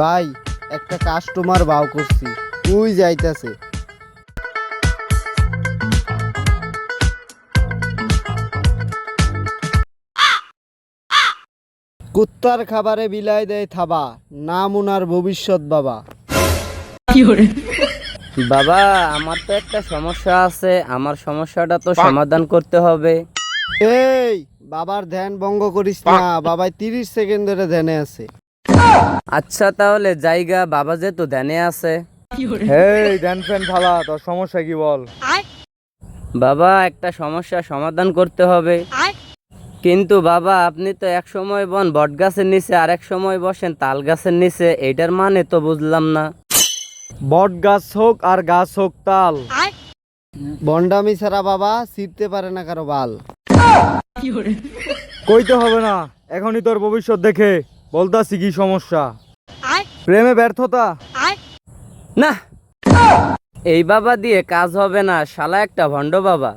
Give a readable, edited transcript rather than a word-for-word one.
ভাই, একটা কাস্টমার বাউ করছি, তুই যাইতাছে। কুত্তার খাবারে বিলাই দেয় থাবা, নাম উনার ভবিষ্যৎ বাবা। বাবা, আমার তো একটা সমস্যা আছে, আমার সমস্যাটা তো সমাধান করতে হবে। এই, বাবার ধ্যান ভঙ্গ করিস না, বাবাই 30 সেকেন্ড ধরে ধ্যানে আছে। আচ্ছা তাহলে জায়গা, বাবা যে তো ধ্যানে আছে। এই ধ্যান ফ্যান ফালা, তোর সমস্যা কি বল? বাবা, একটা সমস্যা সমাধান করতে হবে। কিন্তু বাবা, আপনি তো এক সময় বন বট গাছের নিচে, আর এক সময় বসেন তাল গাছের নিচে, এইটার মানে তো বুঝলাম না। বট গাছ হোক আর গাছ হোক তাল। বন্ডামি ছাড়া বাবা ছিঁড়তে পারে না কারো বাল। কইতে হবে না, এখনই তোর ভবিষ্যৎ দেখে বলতাছি কি সমস্যা। প্রেমে ব্যর্থতা। না, এই বাবা দিয়ে কাজ হবে না, শালা একটা ভণ্ড বাবা।